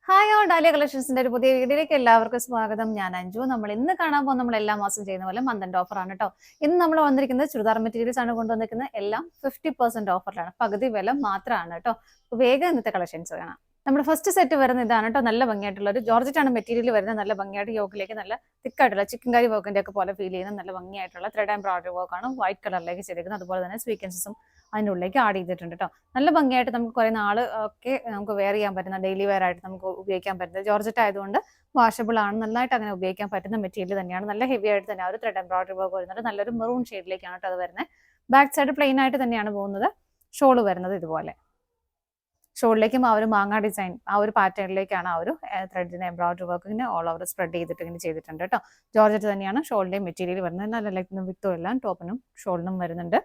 Hi all dahlia കളക്ഷൻസിന്റെ ഒരു പുതിയ വീഡിയോയിലേക്ക് എല്ലാവർക്കും സ്വാഗതം. ഞാൻ അഞ്ജു. നമ്മൾ ഇന്ന് കാണാൻ പോകുന്ന നമ്മൾ എല്ലാ മാസം ചെയ്യുന്ന പോലെ മന്തിന്റെ ഓഫർ ആണ് കേട്ടോ. ഇന്ന് നമ്മൾ വന്നിരിക്കുന്നത് ചുരിദാർ മെറ്റീരിയൽസ് ആണ് കൊണ്ടുവന്നിരിക്കുന്നത്. എല്ലാം 50% ഓഫറിലാണ്, പകുതി വില മാത്രമാണ് കേട്ടോ. വേഗം ഇന്നത്തെ കളക്ഷൻസ് കാണാം. നമ്മുടെ ഫസ്റ്റ് സെറ്റ് വരുന്ന ഇതാണ് കേട്ടോ. നല്ല ഭംഗിയായിട്ടുള്ള ഒരു ജോർജറ്റ് ആണ് മെറ്റീരിയൽ വരുന്നത്. നല്ല ഭംഗിയായിട്ട് യോക്കിലേക്ക് നല്ല തിക്കായിട്ടുള്ള ചിക്കൻ കറി വർക്കിന്റെ ഒക്കെ പോലെ ഫീൽ ചെയ്യുന്ന നല്ല ഭംഗിയായിട്ടുള്ള ത്രെഡ് ആൻഡ് ബ്രോഡറി വർക്കാണ് വൈറ്റ് കളറിലേക്ക് ചെയ്തിരിക്കുന്നത്. അതുപോലെ തന്നെ സ്വീക്കൻസസും അതിൻ്റെ ഉള്ളിലേക്ക് ആഡ് ചെയ്തിട്ടുണ്ട് കേട്ടോ. നല്ല ഭംഗിയായിട്ട് നമുക്ക് കുറെ നാൾ ഒക്കെ നമുക്ക് വെയർ ചെയ്യാൻ പറ്റുന്ന, ഡെയിലി വെയർ ആയിട്ട് നമുക്ക് ഉപയോഗിക്കാൻ പറ്റുന്നത്. ജോർജറ്റ് ആയതുകൊണ്ട് വാഷബിൾ ആണ്, നന്നായിട്ട് അങ്ങനെ ഉപയോഗിക്കാൻ പറ്റുന്ന മെറ്റീരിയൽ തന്നെയാണ്. നല്ല ഹെവി ആയിട്ട് തന്നെ ഒരു ത്രെഡ് എംബ്രോയിഡറി വർക്ക് വരുന്നുണ്ട്. നല്ലൊരു മെറൂൺ ഷെയ്ഡിലേക്കാണ് കേട്ടോ അത് വരുന്നത്. ബാക്ക് സൈഡ് പ്ലെയിൻ ആയിട്ട് തന്നെയാണ് പോകുന്നത്. ഷോള് വരുന്നത് ഇതുപോലെ. ഷോളിലേക്കും ആ ഒരു മാങ്ങ ഡിസൈൻ, ആ ഒരു പാറ്റേണിലേക്കാണ് ആ ഒരു ത്രെഡിന്റെ എംബ്രോയിഡറി വർക്കിന് ഓൾ ഓവർ സ്പ്രെഡ് ചെയ്തിട്ട് ഇങ്ങനെ ചെയ്തിട്ടുണ്ട് കേട്ടോ. ജോർജറ്റ് തന്നെയാണ് ഷോളിന്റെയും മെറ്റീരിയൽ വരുന്നത്. നല്ല ലെഗിനും വിത്തും എല്ലാം ടോപ്പിനും ഷോളിനും വരുന്നുണ്ട്.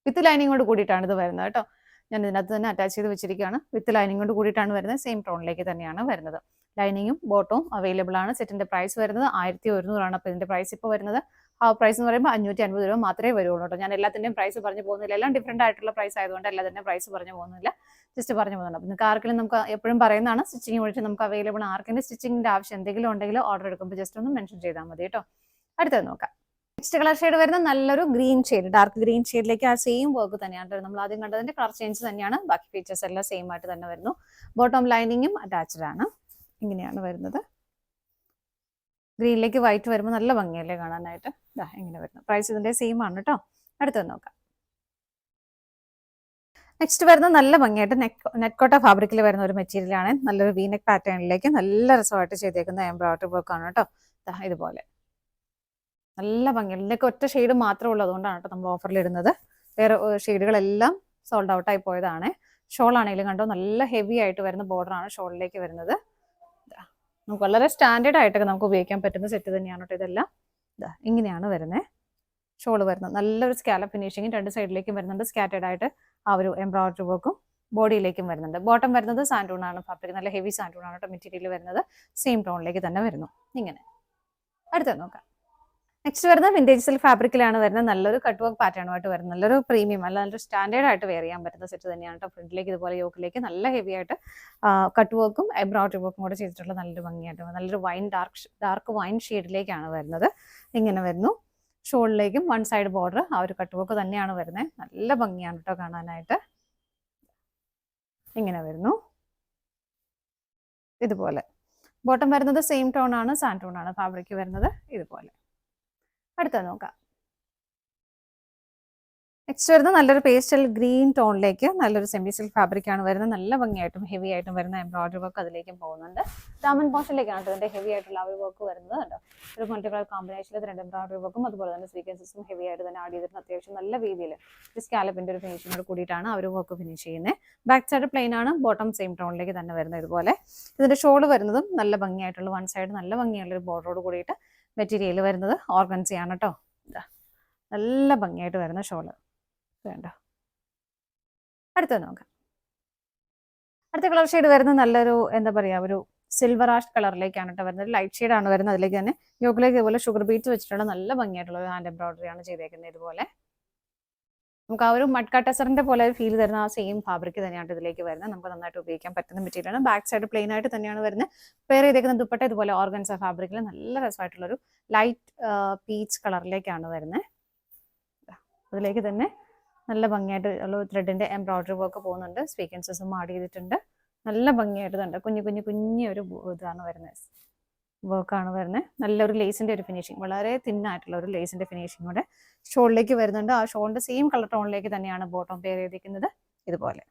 വിത്ത് ലൈനിങ്ങോട് കൂടിയിട്ടാണ് ഇത് വരുന്നത് കേട്ടോ. ഞാൻ ഇതിനകത്ത് തന്നെ അറ്റാച്ച് ചെയ്ത് വെച്ചിരിക്കുകയാണ്. വിത്ത് ലൈനിങ്ങോട് കൂടിയിട്ടാണ് വരുന്നത്. സെയിം ടോണിലേക്ക് തന്നെയാണ് വരുന്നത്. ലൈനിങ്ങും ബോട്ടവും അവൈലബിൾ ആണ്. സെറ്റിന്റെ പ്രൈസ് വരുന്നത് 1100 അപ്പോൾ ഇതിന്റെ പ്രൈസ് ഇപ്പോൾ വരുന്നത് ആ പ്രൈസ് എന്ന് പറയുമ്പോൾ 550 രൂപ മാത്രമേ വരുള്ളൂ കേട്ടോ. ഞാൻ എല്ലാത്തിൻ്റെയും പ്രൈസ് പറഞ്ഞു പോകുന്നില്ല. എല്ലാം ഡിഫറെന്റ് ആയിട്ടുള്ള പ്രൈസ് ആയതുകൊണ്ട് എല്ലാത്തിൻ്റെയും പ്രൈസ് പറഞ്ഞു പോകുന്നില്ല, ജസ്റ്റ് പറഞ്ഞു പോകുന്നുണ്ട്. അപ്പോൾ നിങ്ങൾക്ക് ആർക്കെങ്കിലും നമുക്ക് എപ്പോഴും പറയുന്നതാണ്, സ്റ്റിച്ചിങ് വിളിച്ച് നമുക്ക് അവൈലബിൾ. ആർക്കെങ്കിലും സ്റ്റിച്ചിങ്ങിന്റെ ആവശ്യം എന്തെങ്കിലും ഉണ്ടെങ്കിൽ ഓർഡർ എടുക്കുമ്പോൾ ജസ്റ്റ് ഒന്ന് മെൻഷൻ ചെയ്താൽ മതി കേട്ടോ. അടുത്തത് നോക്കാം. നെക്സ്റ്റ് കളർ ഷെയ്ഡ് വരുന്ന നല്ലൊരു ഗ്രീൻ ഷെയ്ഡ്, ഡാർക്ക് ഗ്രീൻ ഷെയ്ഡിലേക്ക് ആ സെയിം വർക്ക് തന്നെയാണ് നമ്മൾ ആദ്യം കണ്ടതിന്റെ കളർ ചേഞ്ച് തന്നെയാണ്. ബാക്കി ഫീച്ചേഴ്സ് എല്ലാം സെയിം ആയിട്ട് തന്നെ വരുന്നു. ബോട്ടം ലൈനിങ്ങും അറ്റാച്ച്ഡ് ആണ്. ഇങ്ങനെയാണ് വരുന്നത്. ഗ്രീനിലേക്ക് വൈറ്റ് വരുമ്പോൾ നല്ല ഭംഗിയല്ലേ കാണാനായിട്ട്. ഇതാ ഇങ്ങനെ വരുന്നു. പ്രൈസ് ഇതിന്റെ സെയിം ആണ് കേട്ടോ. അടുത്തത് നോക്കാം. നെക്സ്റ്റ് വരുന്നത് നല്ല ഭംഗിയായിട്ട് നെറ്റ്കോട്ട ഫാബ്രിക്കിൽ വരുന്ന ഒരു മെറ്റീരിയൽ ആണ്. നല്ലൊരു വീനെക്ക് പാറ്റേണിലേക്ക് നല്ല രസമായിട്ട് ചെയ്തേക്കുന്ന എംബ്രോയിഡറി വർക്ക് ആണ് കേട്ടോ. ഇതുപോലെ നല്ല ഭംഗിയാണ്. ഇതിലേക്ക് ഒറ്റ ഷെയ്ഡ് മാത്രമേ ഉള്ളൂ, അതുകൊണ്ടാണ് കേട്ടോ നമ്മൾ ഓഫറിൽ ഇടുന്നത്. വേറെ ഷെയ്ഡുകളെല്ലാം സോൾഡ് ഔട്ട് ആയി പോയതാണ്. ഷോൾ ആണെങ്കിലും കണ്ടോ നല്ല ഹെവി ആയിട്ട് വരുന്ന ബോർഡറാണ് ഷോളിലേക്ക് വരുന്നത്. നമുക്ക് വളരെ സ്റ്റാൻഡേർഡ് ആയിട്ടൊക്കെ നമുക്ക് ഉപയോഗിക്കാൻ പറ്റുന്ന സെറ്റ് തന്നെയാണ് കേട്ടോ ഇതെല്ലാം. ഇങ്ങനെയാണ് വരുന്നത്. ഷോള് വരുന്നത് നല്ലൊരു സ്കാലപ്പ് ഫിനിഷിങ്ങും രണ്ട് സൈഡിലേക്കും വരുന്നുണ്ട്. സ്കാറ്റേഡ് ആയിട്ട് ആ ഒരു എംബ്രോയിഡറി വർക്കും ബോഡിയിലേക്കും വരുന്നുണ്ട്. ബോട്ടം വരുന്നത് സാൻഡൂൺ ആണ് ഫാബ്രിക്. നല്ല ഹെവി സാൻഡൂൺ ആണ് കേട്ടോ മെറ്റീരിയൽ വരുന്നത്. സെയിം ടോണിലേക്ക് തന്നെ വരുന്നു. ഇങ്ങനെ അടുത്തത് നോക്കാം. നെക്സ്റ്റ് വരുന്നത് വിന്റേജ് സിൽക്ക് ഫാബ്രിക്കിലാണ് വരുന്നത്. നല്ലൊരു കട്ട് വർക്ക് പാറ്റേണുമായിട്ട് വരുന്നത്. നല്ലൊരു പ്രീമിയം അല്ല, നല്ലൊരു സ്റ്റാൻഡേർഡ് ആയിട്ട് വെയർ ചെയ്യാൻ പറ്റുന്ന സെറ്റ് തന്നെയാണ് കേട്ടോ. ഫ്രണ്ടിലേക്ക് ഇതുപോലെ യോക്കിലേക്ക് നല്ല ഹെവി ആയിട്ട് കട്ട് വർക്കും എംബ്രോയിഡറി വർക്കും കൂടെ ചെയ്തിട്ടുള്ള നല്ലൊരു ഭംഗിയായിട്ട് നല്ലൊരു ഡാർക്ക് വൈൻ ഷെയ്ഡിലേക്കാണ് വരുന്നത്. ഇങ്ങനെ വരുന്നു. ഷോളിലേക്കും വൺ സൈഡ് ബോർഡർ ആ ഒരു കട്ട് വർക്ക് തന്നെയാണ് വരുന്നത്. നല്ല ഭംഗിയാണ് കേട്ടോ കാണാനായിട്ട്. ഇങ്ങനെ വരുന്നു. ഇതുപോലെ ബോട്ടം വരുന്നത് സെയിം ടോൺ ആണ്, സാൻഡ് ടോൺ ആണ് ഫാബ്രിക് വരുന്നത്. ഇതുപോലെ അടുത്തത് നോക്കാം. നെക്സ്റ്റ് വരുന്നത് നല്ലൊരു പേസ്റ്റൽ ഗ്രീൻ ടോണിലേക്ക് നല്ലൊരു സെമി സിൽക്ക് ഫാബ്രിക് ആണ് വരുന്നത്. നല്ല ഭംഗിയായിട്ടും ഹെവി ആയിട്ടും വരുന്ന എംബ്രോയിഡറി വർക്ക് അതിലേക്കും പോകുന്നുണ്ട്. ദാമൻ പോർഷനിലേക്കാണ് ഇതിന്റെ ഹെവി ആയിട്ടുള്ള ആ ഒരു വർക്ക് വരുന്നത് കേട്ടോ. ഒരു മൾട്ടി കളർ കോമ്പിനേഷനിൽ ത്രെഡ് എംബ്രോയിഡറി വർക്കും അതുപോലെ തന്നെ സ്വീക്കൻസസും ഹെവി ആയിട്ട് തന്നെ ആഡ് ചെയ്തിട്ട് അത്യാവശ്യം നല്ല രീതിയിൽ സ്കാലപ്പിന്റെ ഒരു ഫിനിഷിനോട് കൂടിയിട്ടാണ് ആ ഒരു വർക്ക് ഫിനിഷ് ചെയ്യുന്നത്. ബാക്ക് സൈഡ് പ്ലെയിൻ ആണ്, ബോട്ടം സെയിം ടോണിലേക്ക് തന്നെ വരുന്നത്. ഇതുപോലെ ഇതിന്റെ ഷോള് വരുന്നതും നല്ല ഭംഗിയായിട്ടുള്ള വൺ സൈഡ് നല്ല ഭംഗിയുള്ള ഒരു ബോർഡറോട് കൂടിയിട്ട് മെറ്റീരിയൽ വരുന്നത് ഓർഗൻസിയാണ് കേട്ടോ. നല്ല ഭംഗിയായിട്ട് വരുന്ന ഷോള് വേണ്ട. അടുത്തത് നോക്കാം. അടുത്ത കളർ ഷെയ്ഡ് വരുന്നത് നല്ലൊരു എന്താ പറയാ ഒരു സിൽവർ ആഷ് കളറിലേക്കാണ് കേട്ടോ വരുന്നത്. ലൈറ്റ് ഷെയ്ഡ് ആണ് വരുന്നത്. അതിലേക്ക് തന്നെ യോക്കിലേക്ക് ഇതുപോലെ ഷുഗർ ബീറ്റ്സ് വെച്ചിട്ടുള്ള നല്ല ഭംഗിയായിട്ടുള്ള ഒരു ഹാൻഡ് എംബ്രോയിഡറി ആണ് ചെയ്തേക്കുന്നത്. ഇതുപോലെ നമുക്ക് ആ ഒരു മഡ്ക ടെസറിന്റെ പോലെ ഒരു ഫീൽ തരുന്ന ആ സെയിം ഫാബ്രിക് തന്നെയാണ് ഇതിലേക്ക് വരുന്നത്. നമുക്ക് നന്നായിട്ട് ഉപയോഗിക്കാൻ പറ്റുന്ന മെറ്റീരിയലാണ്. ബാക്ക് സൈഡ് പ്ലെയിൻ ആയിട്ട് തന്നെയാണ് വരുന്നത്. പെയർ ചെയ്തേക്കുന്ന ദുപ്പട്ട ഇതുപോലെ ഓർഗൻസ ഫാബ്രിക്കിൽ നല്ല രസമായിട്ടുള്ള ഒരു ലൈറ്റ് പീച്ച് കളറിലേക്കാണ് വരുന്നത്. അതിലേക്ക് തന്നെ നല്ല ഭംഗിയായിട്ട് ഉള്ള ത്രെഡിന്റെ എംബ്രോയിഡറി വർക്ക് പോകുന്നുണ്ട്. സ്വീക്കൻസസും ആഡ് ചെയ്തിട്ടുണ്ട്. നല്ല ഭംഗിയായിട്ട് തന്നെ കുഞ്ഞു ഒരു ഇതാണ് വരുന്നത്, വർക്കാണ് വരുന്നത്. നല്ലൊരു ലേസിന്റെ ഒരു ഫിനിഷിങ്, വളരെ തിന്നായിട്ടുള്ള ഒരു ലേസിന്റെ ഫിനിഷിങ് കൂടെ ഷോളിലേക്ക് വരുന്നുണ്ട്. ആ ഷോളിന്റെ സെയിം കളർ ടോണിലേക്ക് തന്നെയാണ് ബോട്ടം പെയർ ചെയ്തിരിക്കുന്നത്. ഇതുപോലെ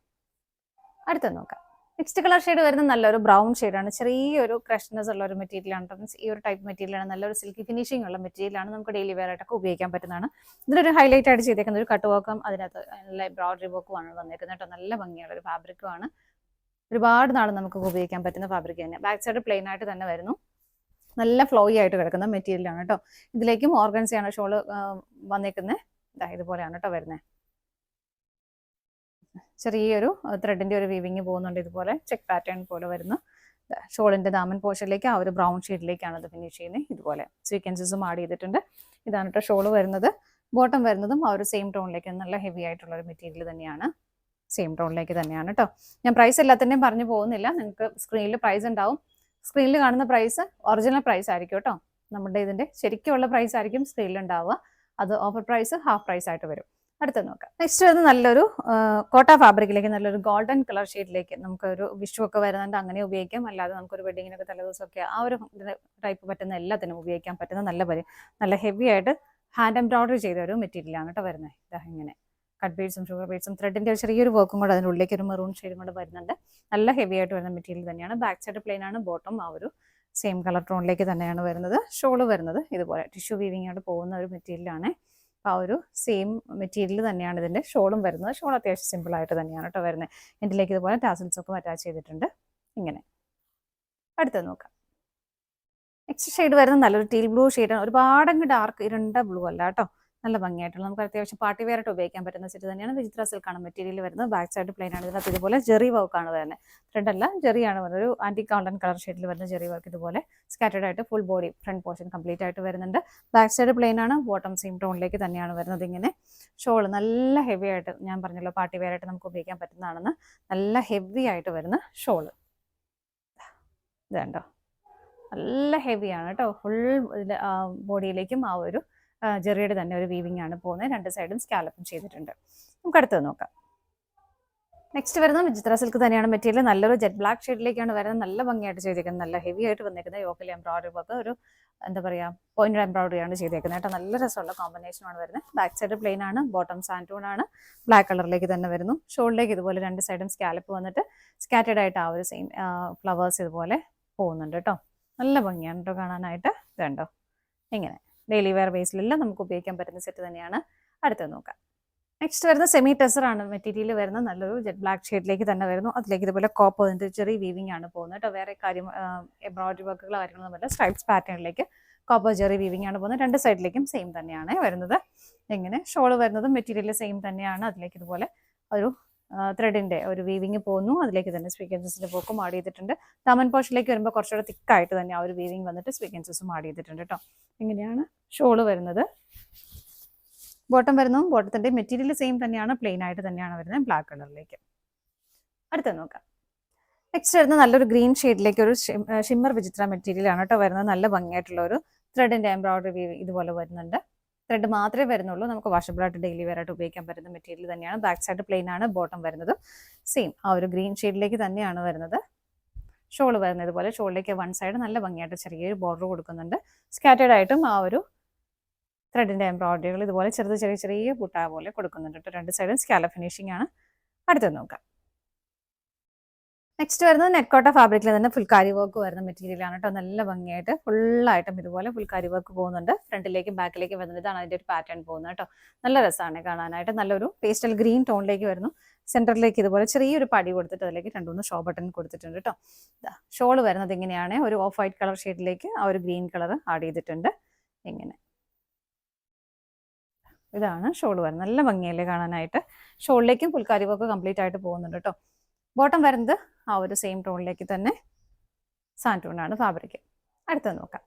അടുത്തത് നോക്കാം. നെക്സ്റ്റ് കളർ ഷെയ്ഡ് വരുന്നത് നല്ലൊരു ബ്രൗൺ ഷെയ്ഡാണ്. ചെറിയൊരു ക്രഷ്നെസ് ഉള്ള ഒരു മെറ്റീരിയലാണ്. ഈ ഒരു ടൈപ്പ് മെറ്റീരിയലാണ്. നല്ലൊരു സിൽക്കി ഫിനിഷിംഗ് ഉള്ള മെറ്റീരിയലാണ്. നമുക്ക് ഡെയിലി വെയർ ആയിട്ടൊക്കെ ഉപയോഗിക്കാൻ പറ്റുന്നതാണ്. ഇതിലൊരു ഹൈലൈറ്റ് ആയിട്ട് ചെയ്തേക്കുന്ന ഒരു കട്ട് വർക്കും അതിനകത്ത് നല്ല എംബ്രോയിഡറി വർക്കുമാണ് വന്നേക്കുന്നത് കേട്ടോ. നല്ല ഭംഗിയുള്ള ഒരു ഫാബ്രിക്കുമാണ്. ഒരുപാട് നാൾ നമുക്ക് ഉപയോഗിക്കാൻ പറ്റുന്ന ഫാബ്രിക് തന്നെ. ബാക്ക് സൈഡ് പ്ലെയിൻ ആയിട്ട് തന്നെ വരുന്നു. നല്ല ഫ്ലോയി ആയിട്ട് കിടക്കുന്ന മെറ്റീരിയലാണ് കേട്ടോ. ഇതിലേക്കും ഓർഗൻസിയാണ് ഷോള് വന്നേക്കുന്നത്. ഇതുപോലെയാണ് കേട്ടോ വരുന്നത്. ചെറിയൊരു ത്രെഡിന്റെ ഒരു വീവിങ് പോകുന്നുണ്ട്. ഇതുപോലെ ചെക്ക് പാറ്റേൺ പോലെ വരുന്നു. ഷോളിന്റെ ദാമൻ പോർഷനിലേക്ക് ആ ഒരു ബ്രൗൺ ഷെയ്ഡിലേക്കാണ് ഇത് ഫിനിഷ് ചെയ്യുന്നത്. ഇതുപോലെ സ്വീക്കൻസസും ആഡ് ചെയ്തിട്ടുണ്ട്. ഇതാണ് കേട്ടോ ഷോള് വരുന്നത്. ബോട്ടം വരുന്നതും ആ ഒരു സെയിം ടോണിലേക്ക് നല്ല ഹെവി ആയിട്ടുള്ള ഒരു മെറ്റീരിയൽ തന്നെയാണ്. സെയിം ടോണിലേക്ക് തന്നെയാണ് കേട്ടോ. ഞാൻ പ്രൈസ് എല്ലാത്തിൻ്റെയും പറഞ്ഞു പോകുന്നില്ല, നിങ്ങൾക്ക് സ്ക്രീനിൽ പ്രൈസ് ഉണ്ടാവും. സ്ക്രീനിൽ കാണുന്ന പ്രൈസ് ഒറിജിനൽ പ്രൈസ് ആയിരിക്കും കേട്ടോ. നമ്മുടെ ഇതിൻ്റെ ശരിക്കുള്ള പ്രൈസ് ആയിരിക്കും സ്ക്രീനിൽ ഉണ്ടാവുക. അത് ഓഫർ പ്രൈസ് ഹാഫ് പ്രൈസ് ആയിട്ട് വരും. അടുത്ത് നോക്കാം. നെക്സ്റ്റ് വരുന്നത് നല്ലൊരു കോട്ട ഫാബ്രിക്കിലേക്ക് നല്ലൊരു ഗോൾഡൻ കളർ ഷെയ്ഡിലേക്ക് നമുക്കൊരു വിഷു ഒക്കെ വരുന്നുണ്ട്, അങ്ങനെ ഉപയോഗിക്കാം. അല്ലാതെ നമുക്കൊരു വെഡിങ്ങിനൊക്കെ തലേദിവസമൊക്കെ ആ ഒരു ടൈപ്പ് പറ്റുന്ന എല്ലാത്തിനും ഉപയോഗിക്കാൻ പറ്റുന്ന നല്ല ഹെവി ആയിട്ട് ഹാൻഡ് എംബ്രോയിഡറി ചെയ്ത ഒരു മെറ്റീരിയലാണ് കേട്ടോ വരുന്നത്. ഇങ്ങനെ കട്ട് ബീഡ്സും ഷുഗർ ബീഡ്സും ത്രെഡിൻ്റെ ചെറിയൊരു വർക്കും കൂടെ അതിൻ്റെ ഉള്ളിലേക്ക് ഒരു മെറൂൺ ഷെയ്ഡും കൂടെ വരുന്നുണ്ട്. നല്ല ഹെവി ആയിട്ട് വരുന്ന മെറ്റീരിയൽ തന്നെയാണ്. ബാക്ക് സൈഡ് പ്ലെയിൻ ആണ്, ബോട്ടം ആ ഒരു സെയിം കളർ ടോണിലേക്ക് തന്നെയാണ് വരുന്നത്. ഷോള് വരുന്നത് ഇതുപോലെ ടിഷ്യൂ വീവിങ് ആയിട്ട് പോകുന്ന ഒരു മെറ്റീരിയലാണ്. ആ ഒരു സെയിം മെറ്റീരിയൽ തന്നെയാണ് ഇതിൻ്റെ ഷോളും വരുന്നത്. ഷോൾ അത്യാവശ്യം സിമ്പിൾ ആയിട്ട് തന്നെയാണ് കേട്ടോ വരുന്നത്. ഇതിലേക്ക് ഇതുപോലെ ടാസൽസ് ഒക്കെ അറ്റാച്ച് ചെയ്തിട്ടുണ്ട്. ഇങ്ങനെ അടുത്തത് നോക്കാം. നെക്സ്റ്റ് ഷെയ്ഡ് വരുന്നത് നല്ലൊരു ടീൽ ബ്ലൂ ഷെയ്ഡാണ്. ഒരുപാടങ്ങ് ഡാർക്ക് ഇരുണ്ട ബ്ലൂ അല്ല കേട്ടോ, നല്ല ഭംഗിയായിട്ടുള്ള നമുക്ക് അത്യാവശ്യം പാർട്ടി വെയർ ആയിട്ട് ഉപയോഗിക്കാൻ പറ്റുന്ന സെറ്റ് തന്നെയാണ്. വിചിത്ര സിൽക്കാണ് മെറ്റീരിയൽ വരുന്നത്. ബാക്ക് സൈഡ് പ്ലെയിൻ ആണ്. ഇതിനകത്ത് ഇതുപോലെ ജെറി വർക്കാണ് വരുന്നത്. ത്രെഡ് അല്ല, ജെറിയാണ് വരുന്നത്. ഒരു ആന്റി ഗോൾഡൻ കളർ ഷെയ്ഡിൽ വരുന്ന ജെറി വർക്ക് ഇതുപോലെ സ്കാറ്റേഡ് ആയിട്ട് full body front portion complete ആയിട്ട് വരുന്നുണ്ട്. ബാക്ക് സൈഡ് പ്ലെയിൻ ആണ്, ബോട്ടം സെയിം ടോണിലേക്ക് തന്നെയാണ് വരുന്നത്. ഇങ്ങനെ ഷോൾ നല്ല ഹെവി ആയിട്ട്, ഞാൻ പറഞ്ഞല്ലോ പാർട്ടി വെയർ ആയിട്ട് നമുക്ക് ഉപയോഗിക്കാൻ പറ്റുന്നതാണെന്ന്, നല്ല ഹെവി ആയിട്ട് വരുന്ന ഷോള് ഇത് കണ്ടോ, നല്ല ഹെവിയാണ് കേട്ടോ. ഫുൾ ബോഡിയിലേക്കും ആ ഒരു ജെറിയുടെ തന്നെ ഒരു വീവിംഗ് ആണ് പോകുന്നത്. രണ്ട് സൈഡും സ്കാലപ്പും ചെയ്തിട്ടുണ്ട്. നമുക്ക് അടുത്തത് നോക്കാം. നെക്സ്റ്റ് വരുന്നത് വിചിത്ര സിൽക്ക് തന്നെയാണ് മെറ്റീരിയൽ. നല്ലൊരു ജെറ്റ് ബ്ലാക്ക് ഷെയ്ഡിലേക്കാണ് വരുന്നത്. നല്ല ഭംഗിയായിട്ട് ചെയ്തേക്കുന്നത്, നല്ല ഹെവി ആയിട്ട് വന്നേക്കുന്നത്. യോക്കിൽ എംബ്രോയിഡറി വർക്ക് ഒരു എന്താ പറയുക പോയിന്റഡ് എംബ്രോയിഡറി ആണ് ചെയ്തേക്കുന്നത് കേട്ടോ. നല്ല രസമുള്ള കോമ്പിനേഷനാണ് വരുന്നത്. ബാക്ക് സൈഡ് പ്ലെയിൻ ആണ്, ബോട്ടം സാൻറ്റൂൺ ആണ്, ബ്ലാക്ക് കളറിലേക്ക് തന്നെ വരുന്നു. ഷോളിലേക്ക് ഇതുപോലെ രണ്ട് സൈഡും സ്കാലപ്പ് വന്നിട്ട് സ്കാറ്റേഡ് ആയിട്ട് ആ ഒരു സെയിം ഫ്ലവേഴ്സ് ഇതുപോലെ പോകുന്നുണ്ട് കേട്ടോ. നല്ല ഭംഗിയാണ് കേട്ടോ കാണാനായിട്ട്. ഇതുണ്ടോ ഇങ്ങനെ ഡെയിലി വെയർ ബേസിലെല്ലാം നമുക്ക് ഉപയോഗിക്കാൻ പറ്റുന്ന സെറ്റ് തന്നെയാണ്. അടുത്തത് നോക്കാം. നെക്സ്റ്റ് വരുന്നത് സെമി ടെസർ ആണ് മെറ്റീരിയൽ വരുന്നത്. നല്ലൊരു ജെറ്റ് ബ്ലാക്ക് ഷെയ്ഡിലേക്ക് തന്നെ വരുന്നു. അതിലേക്ക് ഇതുപോലെ കോപ്പർ ചെറിയ വീവിംഗ് ആണ് പോകുന്നത് കേട്ടോ. വേറെ കാര്യം എംബ്രോയിഡറി വർക്കുകൾ കാര്യങ്ങളൊന്നുമില്ല. സ്ട്രൈപ്സ് പാറ്റേണിലേക്ക് കോപ്പർ ജെറി വീവിംഗ് ആണ് പോകുന്നത്. രണ്ട് സൈഡിലേക്കും സെയിം തന്നെയാണ് വരുന്നത്. ഇങ്ങനെ ഷോള് വരുന്നത് മെറ്റീരിയൽ സെയിം തന്നെയാണ്. അതിലേക്ക് ഇതുപോലെ ഒരു ത്രെഡിന്റെ ഒരു വീവിങ് പോകുന്നു. അതിലേക്ക് തന്നെ സ്വീക്കൻസസിന്റെ പോക്കും ആഡ് ചെയ്തിട്ടുണ്ട്. ദാമൻ പോർഷനിലേക്ക് വരുമ്പോൾ കുറച്ചുകൂടെ തിക്കായിട്ട് തന്നെ ആ ഒരു വീവിങ് വന്നിട്ട് സ്വീക്കൻസസും ആഡ് ചെയ്തിട്ടുണ്ട് കേട്ടോ. ഇങ്ങനെയാണ് ഷോള് വരുന്നത്. ബോട്ടം വരുന്നു, ബോട്ടത്തിന്റെ മെറ്റീരിയൽ സെയിം തന്നെയാണ്, പ്ലെയിൻ ആയിട്ട് തന്നെയാണ് വരുന്നത്, ബ്ലാക്ക് കളറിലേക്ക്. അടുത്ത നോക്കാം. നെക്സ്റ്റ് വരുന്നത് നല്ലൊരു ഗ്രീൻ ഷെയ്ഡിലേക്ക് ഒരു ഷിമ്മർ വിചിത്ര മെറ്റീരിയൽ ആണ് കേട്ടോ വരുന്നത്. നല്ല ഭംഗിയായിട്ടുള്ള ഒരു ത്രെഡിന്റെ എംബ്രോയിഡറി വീവ് ഇതുപോലെ വരുന്നുണ്ട്. ത്രെഡ് മാത്രമേ വരുന്നുള്ളൂ. നമുക്ക് വാഷബിൾ ആയിട്ട് ഡെയിലി വെയർ ആയിട്ട് ഉപയോഗിക്കാൻ പറ്റുന്ന മെറ്റീരിയൽ തന്നെയാണ്. ബാക്ക് സൈഡ് പ്ലെയിൻ ആണ്, ബോട്ടം വരുന്നത് സെയിം ആ ഒരു ഗ്രീൻ ഷെയ്ഡിലേക്ക് തന്നെയാണ് വരുന്നത്. ഷോൾ വരുന്നത് ഇതുപോലെ ഷോളിലേക്ക് വൺ സൈഡ് നല്ല ഭംഗിയായിട്ട് ചെറിയൊരു ബോർഡർ കൊടുക്കുന്നുണ്ട്. സ്കാറ്റേഡ് ആയിട്ടും ആ ഒരു ത്രെഡിന്റെ എംബ്രോയിഡറികൾ ഇതുപോലെ ചെറിയ ബുട്ട പോലെ കൊടുക്കുന്നുണ്ട്. രണ്ട് സൈഡും സ്കാലപ്പ് ഫിനിഷിംഗ് ആണ്. അടുത്തത് നോക്കാം. നെക്സ്റ്റ് വരുന്നത് നെറ്റ്കോട്ട ഫാബ്രിക്കിൽ തന്നെ ഫുൾക്കാരി വർക്ക് വരുന്ന മെറ്റീരിയൽ ആണ് കേട്ടോ. നല്ല ഭംഗിയായിട്ട് ഫുള്ളായിട്ടും ഇതുപോലെ ഫുൾക്കാരി വർക്ക് പോകുന്നുണ്ട്. ഫ്രണ്ടിലേക്കും ബാക്കിലേക്കും വരുന്നത് ഇതാണ് അതിൻ്റെ ഒരു പാറ്റേൺ പോകുന്നത് കേട്ടോ. നല്ല രസമാണ് കാണാനായിട്ട്. നല്ലൊരു പേസ്റ്റൽ ഗ്രീൻ ടോണിലേക്ക് വരുന്നു. സെന്ററിലേക്ക് ഇതുപോലെ ചെറിയൊരു പടി കൊടുത്തിട്ട് അതിലേക്ക് 2-3 ഷോ ബട്ടൺ കൊടുത്തിട്ടുണ്ട് കേട്ടോ. ഷോള് വരുന്നത് ഇങ്ങനെയാണ്. ഒരു ഓഫ് വൈറ്റ് കളർ ഷെയ്ഡിലേക്ക് ആ ഒരു ഗ്രീൻ കളർ ആഡ് ചെയ്തിട്ടുണ്ട്. ഇങ്ങനെ ഇതാണ് ഷോള് വരുന്നത്. നല്ല ഭംഗിയല്ലേ കാണാനായിട്ട്. ഷോളിലേക്കും ഫുൾക്കാരി വർക്ക് കംപ്ലീറ്റ് ആയിട്ട് പോകുന്നുണ്ട് കേട്ടോ. ബോട്ടം വരുന്നത് ആ ഒരു സെയിം ടോണിലേക്ക് തന്നെ സാൻറ്റൂണാണ് ഫാബ്രിക്. അടുത്തത് നോക്കാം.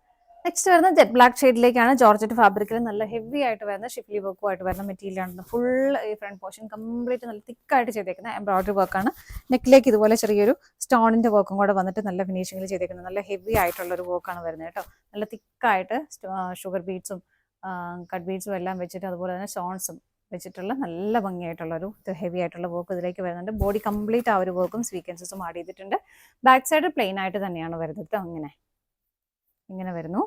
നെക്സ്റ്റ് വരുന്നത് ജെറ്റ് ബ്ലാക്ക് ഷെയ്ഡിലേക്കാണ്. ജോർജറ്റ് ഫാബ്രിക്കിൽ നല്ല ഹെവി ആയിട്ട് വരുന്ന ഷിഫ്ലി വർക്കുമായിട്ട് വരുന്ന മെറ്റീരിയലാണ്. ഫുൾ ഈ ഫ്രണ്ട് പോർഷൻ കംപ്ലീറ്റ് നല്ല തിക്കായിട്ട് ചെയ്തേക്കുന്ന എംബ്രോയിഡറി വർക്കാണ്. നെക്കിലേക്ക് ഇതുപോലെ ചെറിയൊരു സ്റ്റോണിന്റെ വർക്കും കൂടെ വന്നിട്ട് നല്ല ഫിനിഷിംഗിൽ ചെയ്തേക്കുന്നത്. നല്ല ഹെവി ആയിട്ടുള്ള ഒരു വർക്കാണ് വരുന്നത് കേട്ടോ. നല്ല തിക്കായിട്ട് ഷുഗർ ബീഡ്സും കട്ട് ബീഡ്സും എല്ലാം വെച്ചിട്ട് അതുപോലെ തന്നെ സ്റ്റോൺസും വെച്ചിട്ടുള്ള നല്ല ഭംഗിയായിട്ടുള്ള ഒരു ഹെവി ആയിട്ടുള്ള വർക്ക് ഇതിലേക്ക് വരുന്നുണ്ട്. ബോഡി കംപ്ലീറ്റ് ആ ഒരു വർക്കും സ്വീക്വൻസസും ആഡ് ചെയ്തിട്ടുണ്ട്. ബാക്ക് സൈഡ് പ്ലെയിൻ ആയിട്ട് തന്നെയാണ് വരുന്നത്. ഇങ്ങനെ വരുന്നു.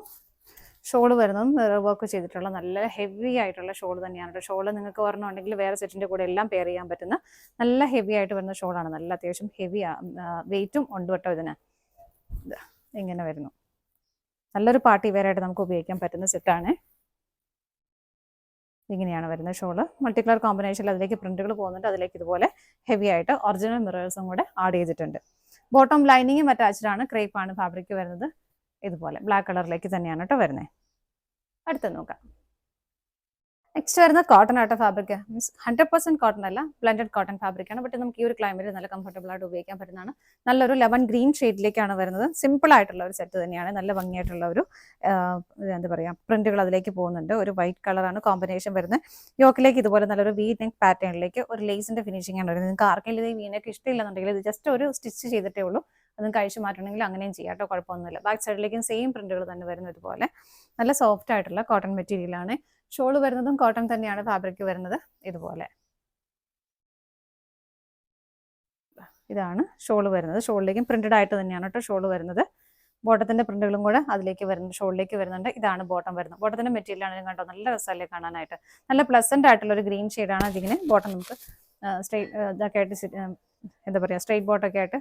ഷോള് വരുന്നതും വർക്ക് ചെയ്തിട്ടുള്ള നല്ല ഹെവി ആയിട്ടുള്ള ഷോൾ തന്നെയാണ്. ഷോള് നിങ്ങൾക്ക് പറഞ്ഞുണ്ടെങ്കിൽ വേറെ സെറ്റിന്റെ കൂടെ എല്ലാം പെയർ ചെയ്യാൻ പറ്റുന്ന നല്ല ഹെവി ആയിട്ട് വരുന്ന ഷോളാണ്. നല്ല അത്യാവശ്യം ഹെവി വെയിറ്റും ഉണ്ട് കേട്ടോ ഇതിന്. ഇങ്ങനെ വരുന്നു. നല്ലൊരു പാർട്ടി വെയർ ആയിട്ട് നമുക്ക് ഉപയോഗിക്കാൻ പറ്റുന്ന സെറ്റാണ്. ഇങ്ങനെയാണ് വരുന്നത് ഷോള്. മൾട്ടി കളർ കോമ്പിനേഷനിൽ അതിലേക്ക് പ്രിന്റുകൾ പോകുന്നുണ്ട്. അതിലേക്ക് ഇതുപോലെ ഹെവി ആയിട്ട് ഒറിജിനൽ മിറേഴ്സും കൂടെ ആഡ് ചെയ്തിട്ടുണ്ട്. ബോട്ടം ലൈനിങ്ങും അറ്റാച്ച്ഡ് ആണ്. ക്രേപ്പ് ആണ് ഫാബ്രിക് വരുന്നത്. ഇതുപോലെ ബ്ലാക്ക് കളറിലേക്ക് തന്നെയാണ് കേട്ടോ വരുന്നത്. അടുത്ത നോക്കാം. നെക്സ്റ്റ് വരുന്ന കോട്ടൺ ആട്ടോ ഫാബ്രിക്. മീൻസ് 100% കോട്ടൺ അല്ല, ബ്ലെൻഡഡ് കോട്ടൺ ഫാബ്രിക് ആണ്. ബട്ട് നമുക്ക് ഈ ഒരു ക്ലൈമറ്റിൽ നല്ല കംഫർട്ടബിൾ ആയിട്ട് ഉപയോഗിക്കാൻ പറ്റുന്നതാണ്. നല്ലൊരു ലെമൺ ഗ്രീൻ ഷെയ്ഡിലേക്കാണ് വരുന്നത്. സിമ്പിൾ ആയിട്ടുള്ള ഒരു സെറ്റ് തന്നെയാണ്. നല്ല ഭംഗിയായിട്ടുള്ള ഒരു എന്താ പറയുക, പ്രിന്റുകൾ അതിലേക്ക് പോകുന്നുണ്ട്. ഒരു വൈറ്റ് കളറാണ് കോമ്പിനേഷൻ വരുന്നത്. യോക്കിലേക്ക് ഇതുപോലെ നല്ലൊരു വി നെക്ക് പാറ്റേണിലേക്ക് ഒരു ലേസിന്റെ ഫിനിഷിംഗ് ആണ് വരുന്നത്. നിങ്ങൾക്ക് ആർക്കെങ്കിലും ഇത് വി നെക്ക് ഇഷ്ടമില്ലെന്നുണ്ടെങ്കിൽ ഇത് ജസ്റ്റ് ഒരു സ്റ്റിച്ച് ചെയ്തിട്ടേ ഉള്ളൂ. അതും കഴിച്ചു മാറ്റണമെങ്കിൽ അങ്ങനെയും ചെയ്യാം കേട്ടോ, കുഴപ്പമൊന്നുമില്ല. ബാക്ക് സൈഡിലേക്കും സെയിം പ്രിന്റുകൾ തന്നെ വരുന്നത് ഇതുപോലെ. നല്ല സോഫ്റ്റ് ആയിട്ടുള്ള കോട്ടൺ മെറ്റീരിയൽ ആണ്. ഷോള് വരുന്നതും കോട്ടൺ തന്നെയാണ് ഫാബ്രിക് വരുന്നത് ഇതുപോലെ. ഇതാണ് ഷോള് വരുന്നത്. ഷോളിലേക്കും പ്രിന്റഡ് ആയിട്ട് തന്നെയാണ് കേട്ടോ ഷോള് വരുന്നത്. ബോട്ടത്തിന്റെ പ്രിന്റുകളും കൂടെ അതിലേക്ക് വരുന്നുണ്ട്, ഷോളിലേക്ക് വരുന്നുണ്ട്. ഇതാണ് ബോട്ടം വരുന്നത്. ബോട്ടത്തിന്റെ മെറ്റീരിയൽ ആണെങ്കിലും കണ്ടോ, നല്ല രസമല്ലേ കാണാനായിട്ട്. നല്ല പ്ലസന്റ് ആയിട്ടുള്ള ഒരു ഗ്രീൻ ഷെയ്ഡാണ് അതിങ്ങനെ. ബോട്ടം നമുക്ക് ഇതൊക്കെ ആയിട്ട് എന്താ പറയുക, സ്ട്രെയിറ്റ് ബോട്ടൊക്കെ ആയിട്ട്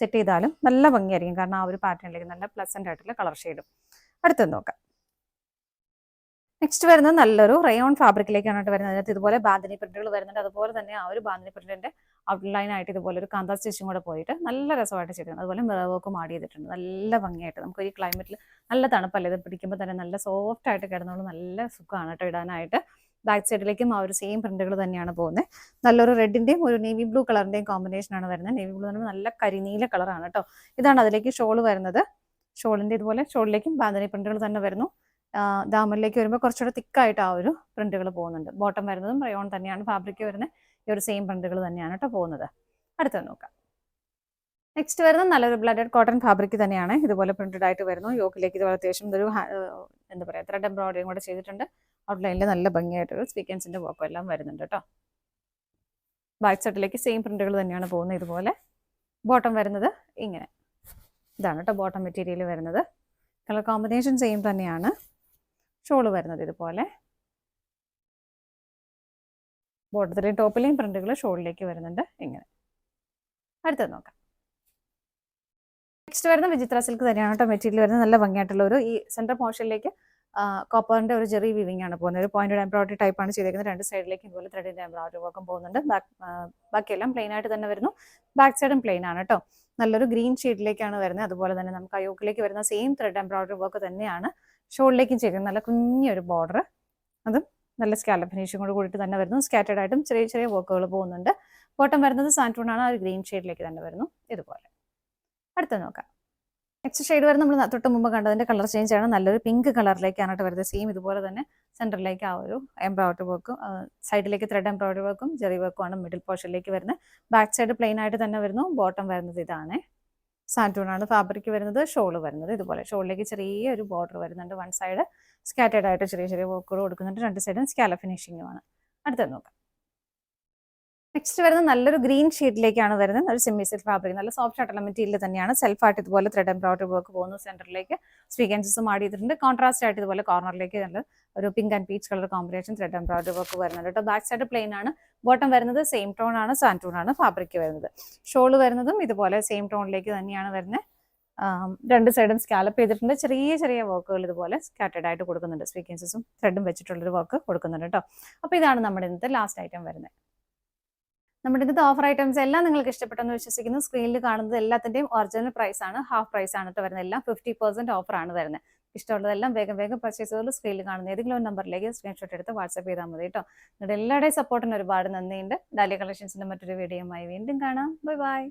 സെറ്റ് ചെയ്താലും നല്ല ഭംഗിയായിരിക്കും. കാരണം ആ ഒരു പാറ്റേണിലേക്ക് നല്ല പ്ലസന്റ് ആയിട്ടുള്ള കളർ ഷെയ്ഡും. അടുത്തത് നോക്കാം. നെക്സ്റ്റ് വരുന്നത് നല്ലൊരു റയോൺ ഫാബ്രിക്കിലേക്കാണ് വരുന്നത്. അതിനകത്ത് ഇതുപോലെ ബാന്തിനി പ്രിന്റുകൾ വരുന്നുണ്ട്. അതുപോലെ തന്നെ ആ ഒരു ബാന്തിനി പ്രിന്റിന്റെ ഔട്ട്ലൈൻ ആയിട്ട് ഇതുപോലെ ഒരു കാന്താ സ്റ്റിച്ചും കൂടെ പോയിട്ട് നല്ല രസമായിട്ട് ചെയ്തിട്ടുണ്ട്. അതുപോലെ മിറർ വർക്കും ആഡ് ചെയ്തിട്ടുണ്ട്. നല്ല ഭംഗിയായിട്ട് നമുക്ക് ഈ ക്ലൈമറ്റിൽ നല്ല തണുപ്പല്ലേ, ഇത് പിടിക്കുമ്പോൾ തന്നെ നല്ല സോഫ്റ്റ് ആയിട്ട് കിടന്നോളൂ. നല്ല സുഖമാണ് കേട്ടോ ഇടാനായിട്ട്. ബാക്ക് സൈഡിലേക്കും ആ ഒരു സെയിം പ്രിന്റുകൾ തന്നെയാണ് പോകുന്നത്. നല്ലൊരു റെഡിന്റെയും ഒരു നേവി ബ്ലൂ കളറിന്റെയും കോമ്പിനേഷൻ ആണ് വരുന്നത്. നേവി ബ്ലൂ എന്ന് നല്ല കരിനീല കളറാണ് കേട്ടോ. ഇതാണ് അതിലേക്ക് ഷോള് വരുന്നത്. ഷോളിന്റെ ഇതുപോലെ ഷോളിലേക്കും ബാന്തിനി പ്രിന്റുകൾ തന്നെ വരുന്നു. ദാമനിലേക്ക് വരുമ്പോൾ കുറച്ചുകൂടെ തിക്കായിട്ട് ആ ഒരു പ്രിന്റുകൾ പോകുന്നുണ്ട്. ബോട്ടം വരുന്നതും റയോൺ തന്നെയാണ് ഫാബ്രിക് വരുന്നത്. ഈ ഒരു സെയിം പ്രിന്റുകൾ തന്നെയാണ് കേട്ടോ പോകുന്നത്. അടുത്തത് നോക്കാം. നെക്സ്റ്റ് വരുന്നത് നല്ലൊരു ബ്ലെൻഡഡ് കോട്ടൺ ഫാബ്രിക് തന്നെയാണ്. ഇതുപോലെ പ്രിന്റഡ് ആയിട്ട് വരുന്നു. യോക്കിലേക്ക് ഇതുപോലെ അത്യാവശ്യം ഇതൊരു എന്താ പറയുക, ത്രെഡ് എംബ്രോയിഡറിയും കൂടെ ചെയ്തിട്ടുണ്ട്. ഔട്ട്ലൈനിൽ നല്ല ഭംഗിയായിട്ടൊരു സ്വീക്വൻസിന്റെ വർക്കും എല്ലാം വരുന്നുണ്ട് കേട്ടോ. ബാക്ക് സൈഡിലേക്ക് സെയിം പ്രിന്റുകൾ തന്നെയാണ് പോകുന്നത്. ഇതുപോലെ ബോട്ടം വരുന്നത് ഇങ്ങനെ. ഇതാണ് കേട്ടോ ബോട്ടം മെറ്റീരിയൽ വരുന്നത്. കളർ കോമ്പിനേഷൻ സെയിം തന്നെയാണ്. ഷോള് വരുന്നത് ഇതുപോലെ. ബോട്ടത്തിലെയും ടോപ്പിലെയും പ്രിന്റുകൾ ഷോളിലേക്ക് വരുന്നുണ്ട് ഇങ്ങനെ. അടുത്തത് നോക്കാം. നെക്സ്റ്റ് വരുന്ന വിചിത്ര സിൽക്ക് തന്നെയാണ് കേട്ടോ മെറ്റീരിയൽ വരുന്നത്. നല്ല ഭംഗിയായിട്ടുള്ള ഒരു ഈ സെൻട്രൽ പോർഷനിലേക്ക് കോപ്പറിന്റെ ഒരു ജെറി വീവിംഗ് ആണ് പോകുന്നത്. ഒരു പോയിന്റഡ് എംബ്രോയിഡറി ടൈപ്പ് ആണ് ചെയ്തേക്കുന്നത്. രണ്ട് സൈഡിലേക്ക് ഇതുപോലെ ത്രെഡിന്റെ എംബ്രോയിഡറി വർക്കും പോകുന്നുണ്ട്. ബാക്കിയെല്ലാം പ്ലെയിൻ ആയിട്ട് തന്നെ വരുന്നു. ബാക്ക് സൈഡും പ്ലെയിൻ ആണ് കേട്ടോ. നല്ലൊരു ഗ്രീൻ ഷെയ്ഡിലേക്കാണ് വരുന്നത്. അതുപോലെ തന്നെ നമുക്ക് അയോക്കിലേക്ക് വരുന്ന സെയിം ത്രെഡ് എംബ്രോയിഡറി വർക്ക് തന്നെയാണ് ഷോളിലേക്കും ചെയ്തത്. നല്ല കുഞ്ഞൊരു ബോർഡർ, അതും നല്ല സ്കാലപ്പ് ഫിനിഷിംഗ് കൂടെ കൂടിയിട്ട് തന്നെ വരുന്നു. സ്കാറ്റേഡ് ആയിട്ടും ചെറിയ ചെറിയ വർക്കുകൾ പോകുന്നുണ്ട്. ബോട്ടം വരുന്നത് സാൻറ്റൂൺ ആണ്. ആ ഒരു ഗ്രീൻ ഷെയ്ഡിലേക്ക് തന്നെ വരുന്നു ഇതുപോലെ. അടുത്തത് നോക്കാം. നെക്സ്റ്റ് ഷെയ്ഡ് വരുന്നത് നമ്മൾ തൊട്ട് മുമ്പ് കണ്ടതിന്റെ കളർ ചേഞ്ച് ആണ്. നല്ലൊരു പിങ്ക് കളറിലേക്കാണ് വരുന്നത്. സെയിം ഇതുപോലെ തന്നെ സെന്ററിലേക്ക് ആ ഒരു എംബ്രോയിഡറി വർക്കും സൈഡിലേക്ക് ത്രെഡ് എംബ്രോയിഡറി വർക്കും ജെറി വർക്കും ആണ് മിഡിൽ പോർഷനിലേക്ക് വരുന്നത്. ബാക്ക് സൈഡ് പ്ലെയിൻ ആയിട്ട് തന്നെ വരുന്നു. ബോട്ടം വരുന്നത് ഇതാണ്. സാൻറ്റൂൺ ആണ് ഫാബ്രിക് വരുന്നത്. ഷോള് വരുന്നത് ഇതുപോലെ. ഷോളിലേക്ക് ചെറിയൊരു ബോർഡർ വരുന്നുണ്ട്. വൺ സൈഡ് സ്കാറ്റേഡ് ആയിട്ട് ചെറിയ ചെറിയ വർക്കുകൾ കൊടുക്കുന്നുണ്ട്. രണ്ട് സൈഡും സ്കാലപ്പ് ഫിനിഷിംഗുമാണ്. അടുത്തത് നോക്കാം. നെക്സ്റ്റ് വരുന്നത് നല്ലൊരു ഗ്രീൻ ഷെയ്ഡിലേക്കാണ് വരുന്നത്. ഒരു സെമി സിൽക്ക് ഫാബ്രിക്, നല്ല സോഫ്റ്റ് ആയിട്ടുള്ള മെറ്റീരിയൽ തന്നെയാണ്. സെൽഫായിട്ട് ഇതുപോലെ ത്രെഡ് എംബ്രോയിഡറി വർക്ക് പോകുന്നു. സെന്ററിലേക്ക് സ്വീക്വൻസസും ആഡ് ചെയ്തിട്ടുണ്ട്. കോൺട്രാസ്റ്റ് ആയിട്ട് ഇതുപോലെ കോർണറിലേക്ക് നല്ല ഒരു pink and peach colour combination thread embroidery work വരുന്നുണ്ട് കേട്ടോ. ബാക്ക് സൈഡ് പ്ലെയിൻ ആണ്. ബോട്ടം വരുന്നത് സെയിം ടോൺ ആണ്. സാൻറ്റൂൺ ആണ് ഫാബ്രിക് വരുന്നത്. ഷോള് വരുന്നതും ഇതുപോലെ സെയിം ടോണിലേക്ക് തന്നെയാണ് വരുന്നത്. രണ്ട് സൈഡും സ്കാലപ്പ് ചെയ്തിട്ടുണ്ട്. ചെറിയ ചെറിയ വർക്കുകൾ ഇതുപോലെ സ്കാറ്റേഡ് ആയിട്ട് കൊടുക്കുന്നുണ്ട്. സ്വീക്വൻസസും ത്രെഡും വെച്ചിട്ടുള്ളൊരു വർക്ക് കൊടുക്കുന്നുണ്ട് കേട്ടോ. അപ്പോൾ ഇതാണ് നമ്മുടെ ഇന്നത്തെ ലാസ്റ്റ് ഐറ്റം വരുന്നത്. നമ്മുടെ ഇന്നത്തെ ഓഫർ ഐറ്റംസ് എല്ലാം നിങ്ങൾക്ക് ഇഷ്ടപ്പെട്ടെന്ന് വിശ്വസിക്കുന്നു. സ്ക്രീനിൽ കാണുന്നത് എല്ലാത്തിന്റെയും ഒറിജിനൽ പ്രൈസ് ആണ്. ഹാഫ് പ്രൈസ് ആണ് കേട്ടോ വരുന്നത്. എല്ലാം 50% ഓഫർ ആണ് വരുന്നത്. ഇഷ്ടമുള്ളതെല്ലാം വേഗം വേഗം പർച്ചേസ് ചെയ്തോളൂ. സ്ക്രീനിൽ കാണുന്ന ഏതെങ്കിലും ഒരു നമ്പറിലേക്ക് സ്ക്രീൻഷോട്ട് എടുത്ത് വാട്സ്ആപ്പ് ചെയ്താൽ മതി കേട്ടോ. നിങ്ങളുടെ എല്ലാവരുടെയും സപ്പോർട്ടിന് ഒരുപാട് നന്ദിയുണ്ട്. ഡാലിയ കളക്ഷൻസിന്റെ മറ്റൊരു വീഡിയോയുമായി വീണ്ടും കാണാം. Bye bye.